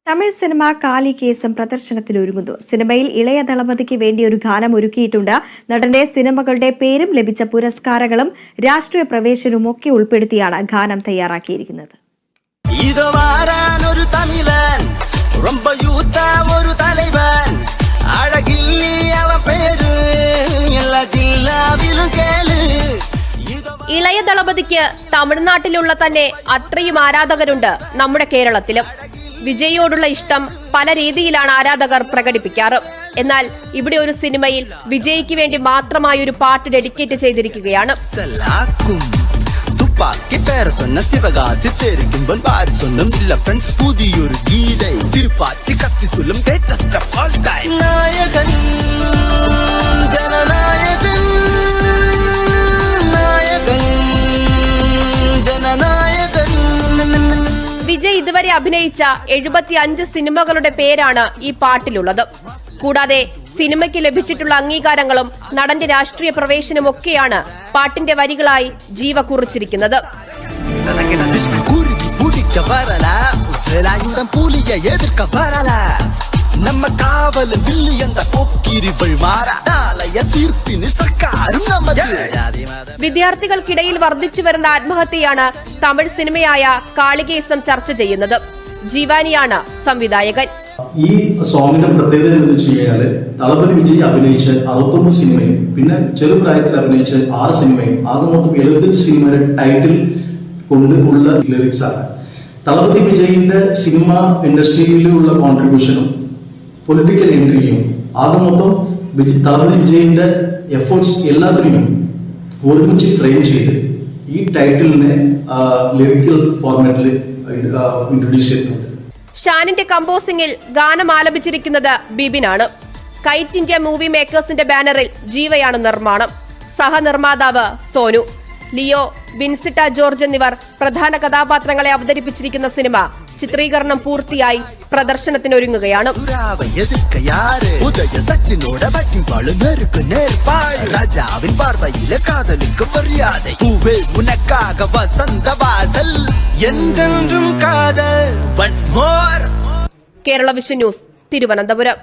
Tamil cinema കാളികേസം പ്രദർശനത്തിനൊരുങ്ങുന്നു. സിനിമയിൽ ഇളയ ദളപതിക്ക് വേണ്ടി ഒരു ഗാനം ഒരുക്കിയിട്ടുണ്ട്. നടന്റെ സിനിമകളുടെ പേരും ലഭിച്ച പുരസ്കാരങ്ങളും രാഷ്ട്രീയ പ്രവേശനവും ഒക്കെ ഉൾപ്പെടുത്തിയാണ് ഗാനം തയ്യാറാക്കിയിരിക്കുന്നത്. ഇളയ ദളപതിക്ക് തമിഴ്നാട്ടിലുള്ള തന്നെ അത്രയും ആരാധകരുണ്ട് നമ്മുടെ കേരളത്തിലും. വിജയോടുള്ള ഇഷ്ടം പല രീതിയിലാണ് ആരാധകർ പ്രകടിപ്പിക്കാറ്. എന്നാൽ ഇവിടെ ഒരു സിനിമയിൽ വിജയ്ക്ക് വേണ്ടി മാത്രമായി ഒരു പാട്ട് ഡെഡിക്കേറ്റ് ചെയ്തിരിക്കുകയാണ്. വിജയ് ഇതുവരെ അഭിനയിച്ച 75 സിനിമകളുടെ പേരാണ് ഈ പാട്ടിലുള്ളത്. കൂടാതെ സിനിമയ്ക്ക് ലഭിച്ചിട്ടുള്ള അംഗീകാരങ്ങളും നടന്റെ രാഷ്ട്രീയ പ്രവേശനമൊക്കെയാണ് പാട്ടിന്റെ വരികളായി ജീവ കുറിച്ചിരിക്കുന്നത്. വിദ്യാർത്ഥികൾക്കിടയിൽ വർദ്ധിച്ചു വരുന്ന ആത്മഹത്യയാണ് തമിഴ് സിനിമയായ കാളികേസം ചർച്ച ചെയ്യുന്നത്. ജീവാനിയാണ് സംവിധായകൻ. ഈ സോങ്ങിന്റെ പ്രത്യേകത എന്ന് വെച്ച് കഴിഞ്ഞാല് ദളപതി വിജയ് അഭിനയിച്ച 69 സിനിമയും പിന്നെ ചെറുപ്രായത്തിൽ അഭിനയിച്ച 6 സിനിമയും ആകെ മൊത്തം 70 സിനിമയുടെ ടൈറ്റിൽ കൊണ്ട് ഉള്ള ലിറിക്സ് ആണ്. ദളപതി വിജയിന്റെ സിനിമ ഇൻഡസ്ട്രിയിലുള്ള കോൺട്രിബ്യൂഷനും പൊളിറ്റിക്കൽ എൻട്രിയും ആകെ മൊത്തം ദളപതി വിജയിന്റെ എഫേർട്സ് എല്ലാത്തിനും ഒരുമിച്ച് ഫ്രെയിം ചെയ്ത് ഈ ടൈറ്റിലിനെ ലിറിക്കൽ ഫോർമാറ്റിൽ ഇൻട്രൊഡ്യൂസ് ചെയ്തിട്ടുണ്ട്. ഷാനിന്റെ കമ്പോസിംഗിൽ ഗാനം ആലപിച്ചിരിക്കുന്നത് ബിബിനാണ്. കൈറ്റ് ഇന്ത്യ മൂവി മേക്കേഴ്സിന്റെ ബാനറിൽ ജീവയാണ് നിർമ്മാണം. സഹനിർമ്മാതാവ് സോനു. ലിയോ, വിൻസിറ്റ ജോർജ് എന്നിവർ പ്രധാന കഥാപാത്രങ്ങളെ അവതരിപ്പിച്ചിരിക്കുന്ന സിനിമ ചിത്രീകരണം പൂർത്തിയായി പ്രദർശനത്തിനൊരുങ്ങുകയാണ്. Kerala vision news, Thiruvananthapuram.